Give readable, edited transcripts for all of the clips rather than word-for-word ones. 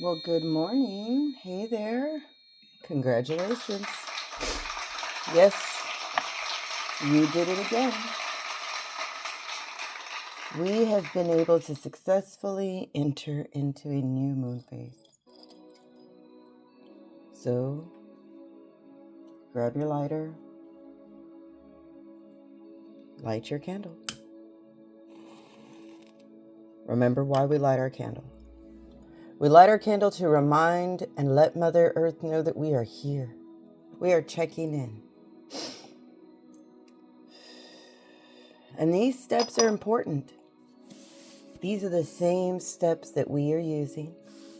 Well, good morning. Hey there. Congratulations. Yes, you did it again. We have been able to successfully enter into a new moon phase. So, grab your lighter, light your candle. Remember why we light our candle. We light our candle to remind and let Mother Earth know that we are here. We are checking in. And these steps are important. These are the same steps that we are using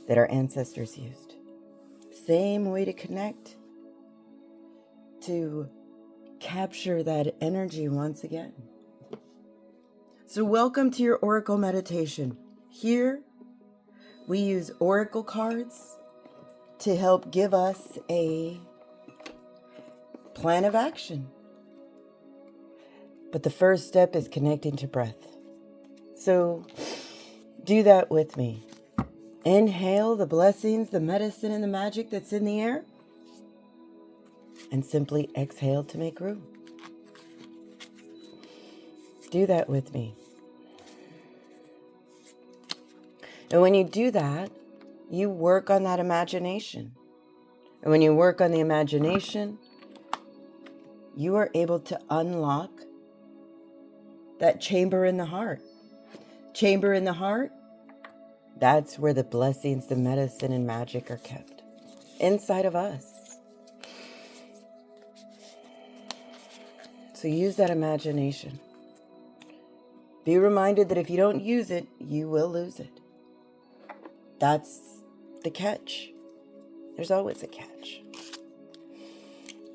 that our ancestors used. Same way to connect, to capture that energy once again. So welcome to your Oracle meditation. Here, we use Oracle cards to help give us a plan of action. But the first step is connecting to breath. So do that with me. Inhale the blessings, the medicine, and the magic that's in the air. And simply exhale to make room. Do that with me. And when you do that, you work on that imagination. And when you work on the imagination, you are able to unlock that chamber in the heart. Chamber in the heart, that's where the blessings, the medicine, and magic are kept. Inside of us. So use that imagination. Be reminded that if you don't use it, you will lose it. That's the catch. There's always a catch.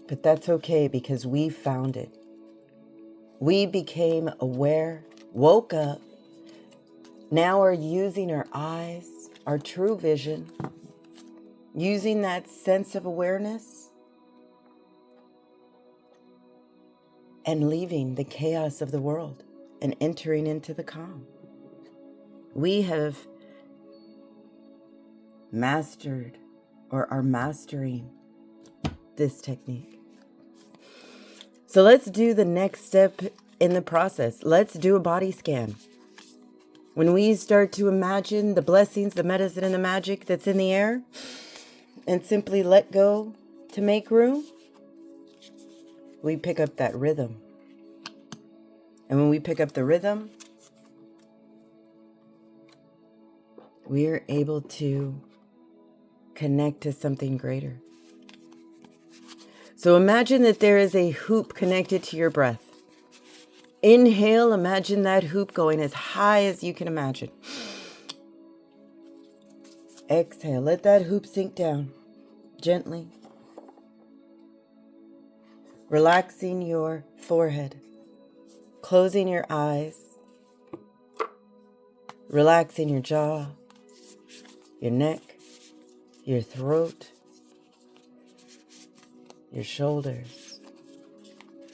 But that's okay because we found it. We became aware, woke up, now are using our eyes, our true vision, using that sense of awareness and leaving the chaos of the world and entering into the calm. We have mastered or are mastering this technique. So let's do the next step in the process. Let's do a body scan. When we start to imagine the blessings, the medicine, and the magic that's in the air and simply let go to make room, we pick up that rhythm. And when we pick up the rhythm, we are able to connect to something greater. So imagine that there is a hoop connected to your breath. Inhale, imagine that hoop going as high as you can imagine. Exhale, let that hoop sink down gently. Relaxing your forehead, closing your eyes, relaxing your jaw, your neck, your throat, your shoulders.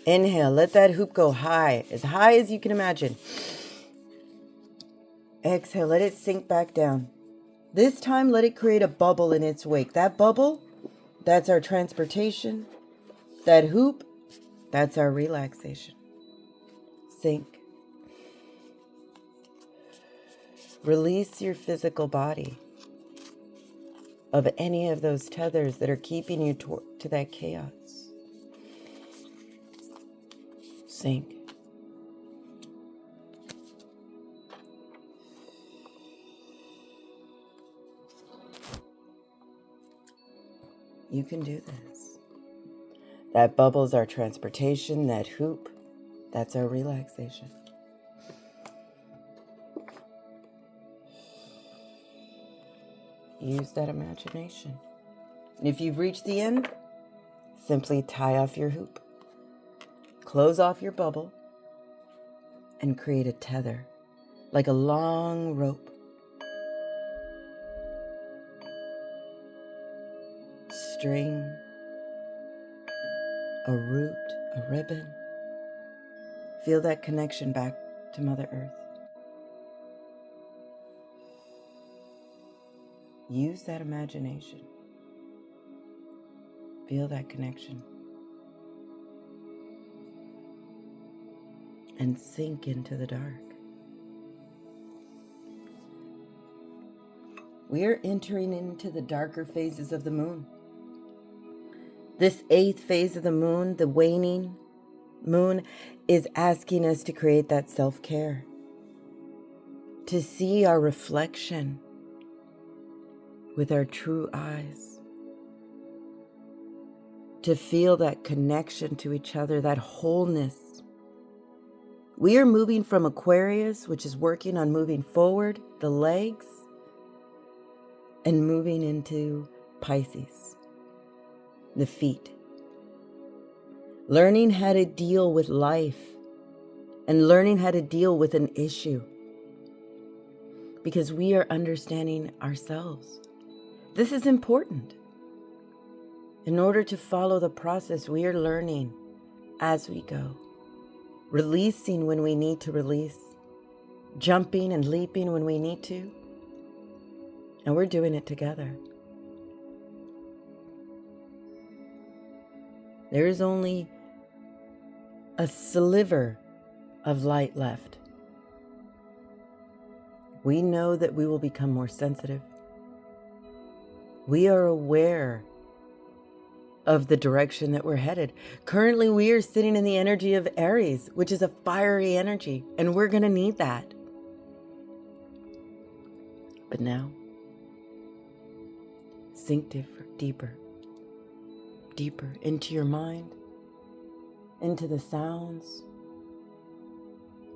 Inhale, let that hoop go high as you can imagine. Exhale, let it sink back down. This time, let it create a bubble in its wake. That bubble, that's our transportation. That hoop, that's our relaxation. Sink. Release your physical body of any of those tethers that are keeping you to that chaos. Sink. You can do this. That bubble's our transportation, that hoop, that's our relaxation. Use that imagination. And if you've reached the end, simply tie off your hoop. Close off your bubble and create a tether, like a long rope. String, a root, a ribbon. Feel that connection back to Mother Earth. Use that imagination. Feel that connection. And sink into the dark. We are entering into the darker phases of the moon. This 8th phase of the moon, the waning moon, is asking us to create that self-care, to see our reflection with our true eyes, to feel that connection to each other, that wholeness. We are moving from Aquarius, which is working on moving forward, the legs, and moving into Pisces, the feet. Learning how to deal with life and learning how to deal with an issue, because we are understanding ourselves. This is important. In order to follow the process, we are learning as we go, releasing when we need to release, jumping and leaping when we need to, and we're doing it together. There is only a sliver of light left. We know that we will become more sensitive. We are aware of the direction that we're headed. Currently, we are sitting in the energy of Aries, which is a fiery energy, and we're going to need that. But now, sink deeper into your mind, into the sounds.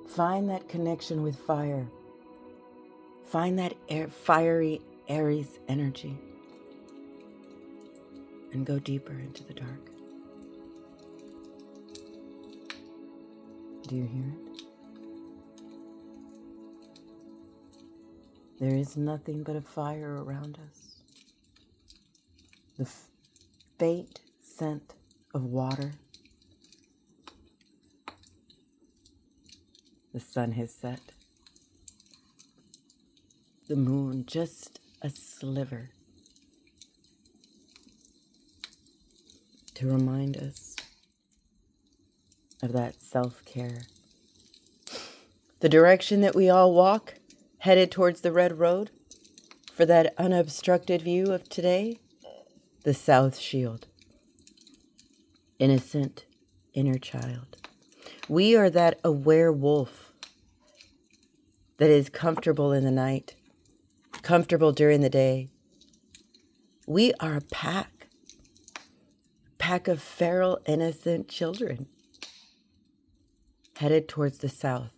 Find that connection with fire. Find that fiery Aries energy. And go deeper into the dark. Do you hear it? There is nothing but a fire around us. The faint scent of water. The sun has set. The moon, just a sliver, to remind us of that self-care. The direction that we all walk, headed towards the red road, for that unobstructed view of today, the South Shield. Innocent inner child. We are that aware wolf that is comfortable in the night, comfortable during the day. We are a pack of feral, innocent children headed towards the south.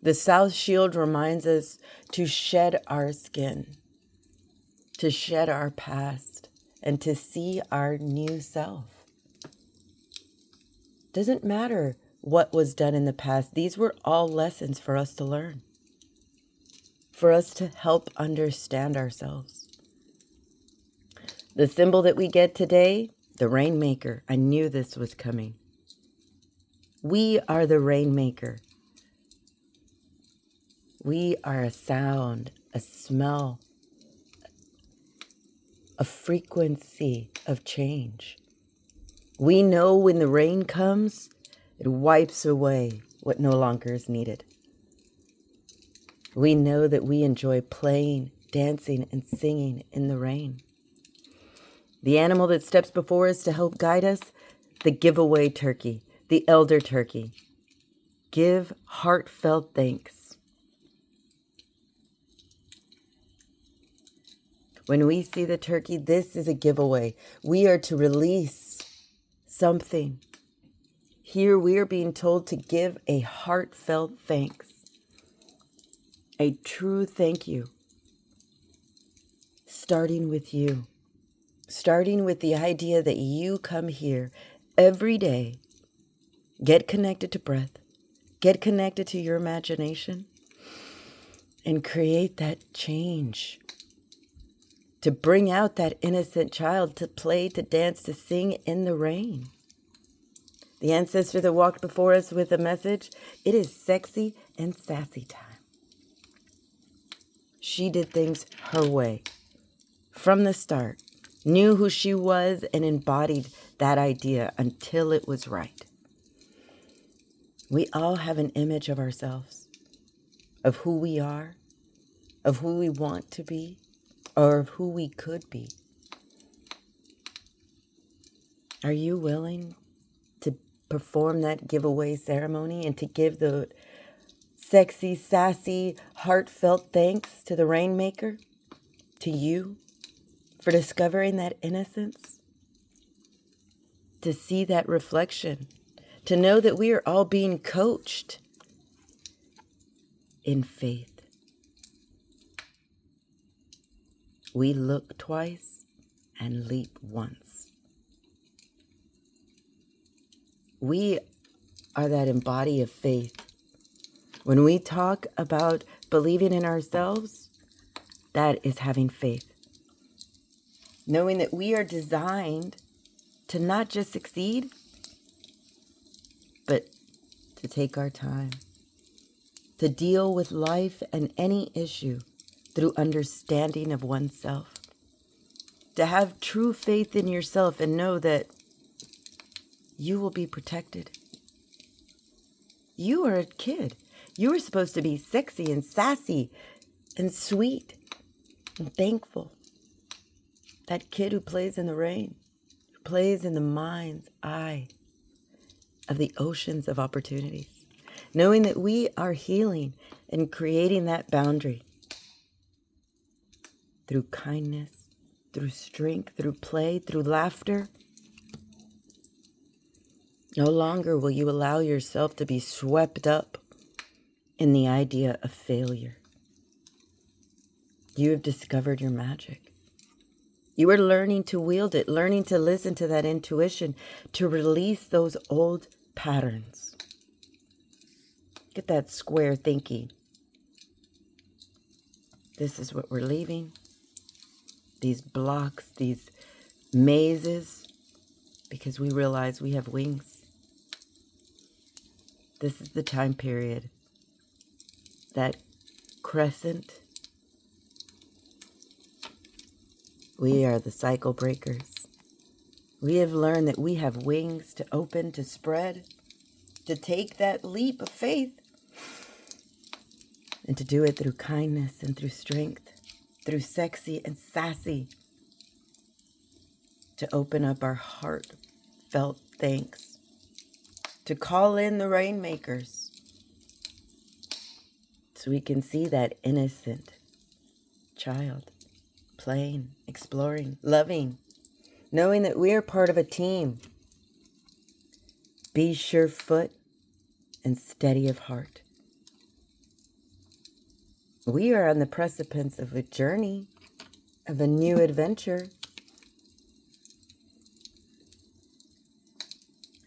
The South Shield reminds us to shed our skin, to shed our past, and to see our new self. Doesn't matter what was done in the past. These were all lessons for us to learn, for us to help understand ourselves. The symbol that we get today, the Rainmaker. I knew this was coming. We are the Rainmaker. We are a sound, a smell, a frequency of change. We know when the rain comes, it wipes away what no longer is needed. We know that we enjoy playing, dancing, and singing in the rain. The animal that steps before us to help guide us, the giveaway turkey, the elder turkey. Give heartfelt thanks. When we see the turkey, this is a giveaway. We are to release something. Here we are being told to give a heartfelt thanks. A true thank you. Starting with you. Starting with the idea that you come here every day, get connected to breath, get connected to your imagination, and create that change. To bring out that innocent child, to play, to dance, to sing in the rain. The ancestor that walked before us with a message, it is sexy and sassy time. She did things her way. from the start, knew who she was and embodied that idea until it was right. We all have an image of ourselves, of who we are, of who we want to be, or of who we could be. Are you willing to perform that giveaway ceremony and to give the sexy, sassy, heartfelt thanks to the Rainmaker, to you, for discovering that innocence? To see that reflection, to know that we are all being coached in faith. We look twice and leap once. We are that embody of faith. When we talk about believing in ourselves, that is having faith. Knowing that we are designed to not just succeed, but to take our time, to deal with life and any issue through understanding of oneself, to have true faith in yourself and know that you will be protected. You are a kid. You are supposed to be sexy and sassy and sweet and thankful. That kid who plays in the rain, who plays in the mind's eye of the oceans of opportunities. Knowing that we are healing and creating that boundary through kindness, through strength, through play, through laughter. No longer will you allow yourself to be swept up in the idea of failure. You have discovered your magic. You are learning to wield it, learning to listen to that intuition, to release those old patterns. Get that square thinking. This is what we're leaving. These blocks, these mazes, because we realize we have wings. This is the time period, that crescent. We are the cycle breakers. We have learned that we have wings to open, to spread, to take that leap of faith, and to do it through kindness and through strength, through sexy and sassy, to open up our heartfelt thanks, to call in the Rainmakers, so we can see that innocent child playing, exploring, loving, knowing that we are part of a team. Be sure-foot and steady of heart. We are on the precipice of a journey, of a new adventure.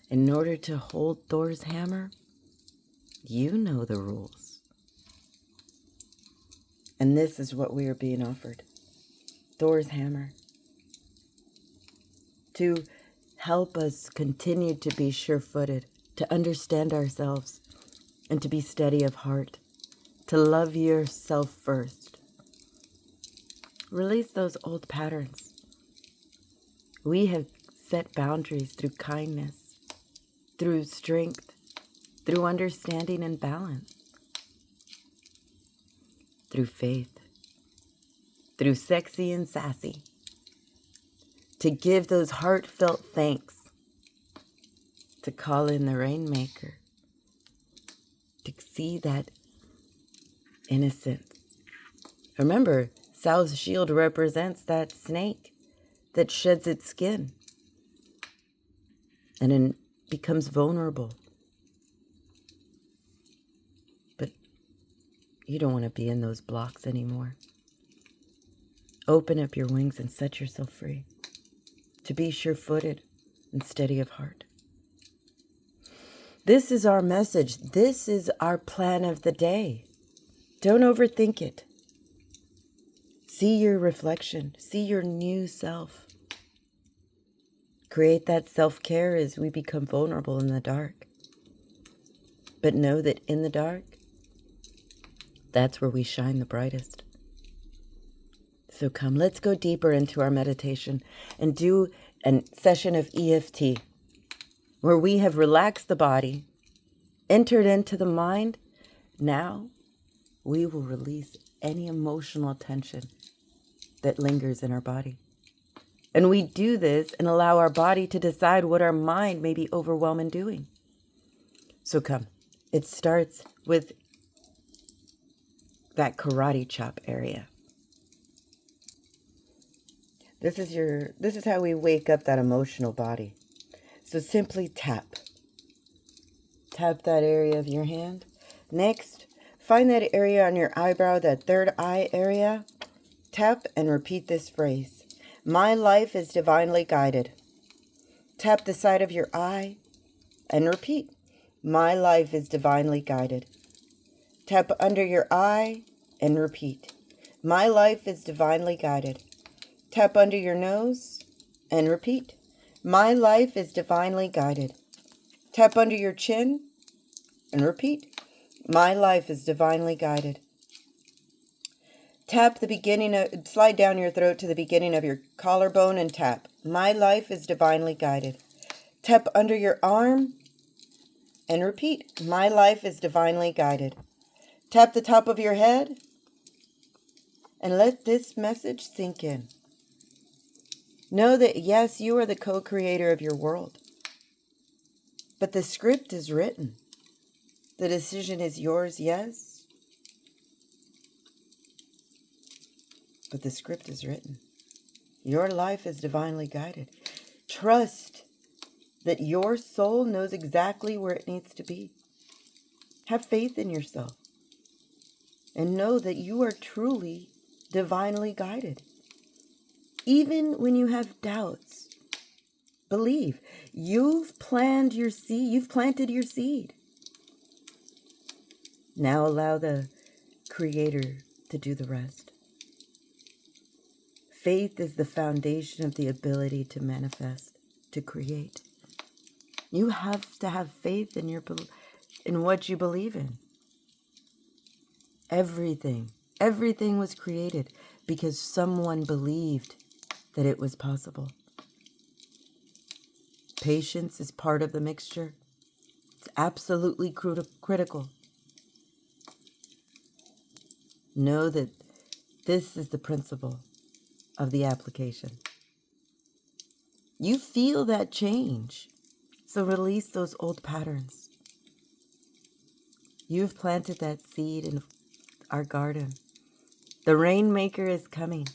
In order to hold Thor's hammer, you know the rules. And this is what we are being offered. Thor's hammer. To help us continue to be sure-footed, to understand ourselves, and to be steady of heart, to love yourself first. Release those old patterns. We have set boundaries through kindness, through strength, through understanding and balance, through faith, through sexy and sassy, to give those heartfelt thanks, to call in the Rainmaker, to see that innocence. Remember, South's shield represents that snake that sheds its skin and then becomes vulnerable. But you don't want to be in those blocks anymore. Open up your wings and set yourself free, to be sure-footed and steady of heart. This is our message. This is our plan of the day. Don't overthink it. See your reflection. See your new self. Create that self-care as we become vulnerable in the dark. But know that in the dark, that's where we shine the brightest. So come, let's go deeper into our meditation and do a session of EFT where we have relaxed the body, entered into the mind. Now we will release any emotional tension that lingers in our body. And we do this and allow our body to decide what our mind may be overwhelmed in doing. So come, it starts with that karate chop area. This is how we wake up that emotional body. So simply tap. Tap that area of your hand. Next, find that area on your eyebrow, that third eye area. Tap and repeat this phrase. My life is divinely guided. Tap the side of your eye and repeat. My life is divinely guided. Tap under your eye and repeat. My life is divinely guided. Tap under your nose and repeat. My life is divinely guided. Tap under your chin and repeat. My life is divinely guided. Tap the beginning of, slide down your throat to the beginning of your collarbone and tap. My life is divinely guided. Tap under your arm and repeat. My life is divinely guided. Tap the top of your head and let this message sink in. Know that, yes, you are the co-creator of your world. But the script is written. The decision is yours, yes. But the script is written. Your life is divinely guided. Trust that your soul knows exactly where it needs to be. Have faith in yourself. And know that you are truly divinely guided. Even when you have doubts, believe. You've planted your seed. Now allow the Creator to do the rest. Faith is the foundation of the ability to manifest, to create. You have to have faith in what you believe in. Everything was created because someone believed that it was possible. Patience is part of the mixture. It's absolutely critical. Know that this is the principle of the application. You feel that change, so release those old patterns. You've planted that seed in our garden. The rainmaker is coming.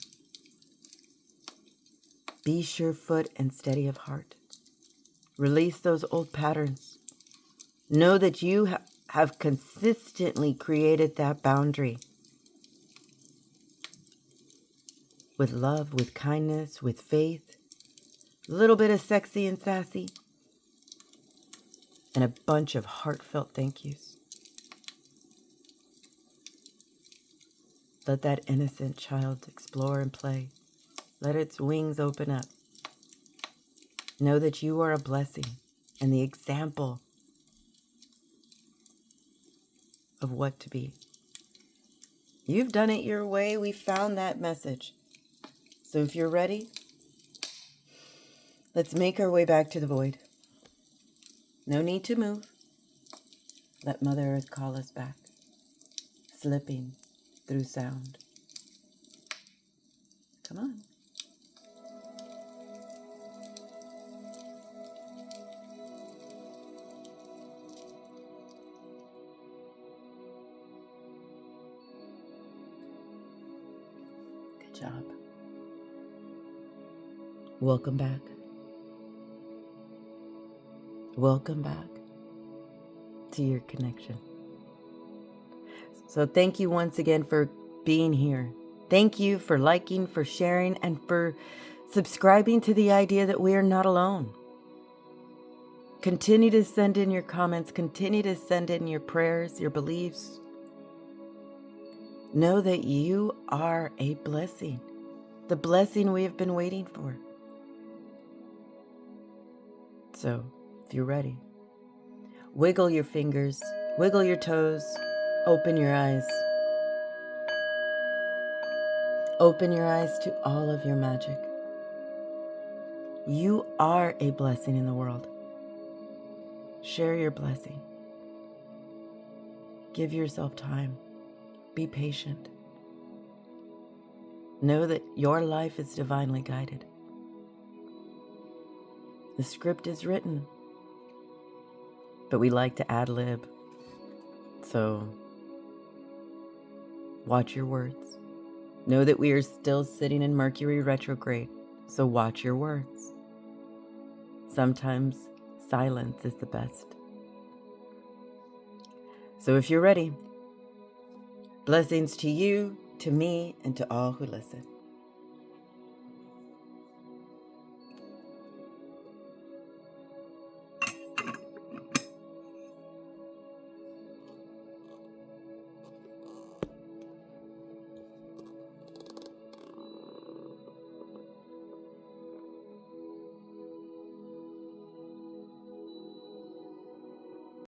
Be sure-foot and steady of heart. Release those old patterns. Know that you have consistently created that boundary. With love, with kindness, with faith, a little bit of sexy and sassy, and a bunch of heartfelt thank yous. Let that innocent child explore and play. Let its wings open up. Know that you are a blessing and the example of what to be. You've done it your way. We found that message. So if you're ready, let's make our way back to the void. No need to move. Let Mother Earth call us back, slipping through sound. Come on. Good job. Welcome back. Welcome back to your connection. So thank you once again for being here. Thank you for liking, for sharing, and for subscribing to the idea that we are not alone. Continue to send in your comments. Continue to send in your prayers, your beliefs. Know that you are a blessing. The blessing we have been waiting for. So, if you're ready, wiggle your fingers, wiggle your toes, open your eyes. Open your eyes to all of your magic. You are a blessing in the world. Share your blessing. Give yourself time. Be patient. Know that your life is divinely guided. The script is written, but we like to ad lib. So watch your words. Know that we are still sitting in Mercury retrograde, so watch your words. Sometimes silence is the best. So if you're ready, blessings to you, to me, and to all who listen.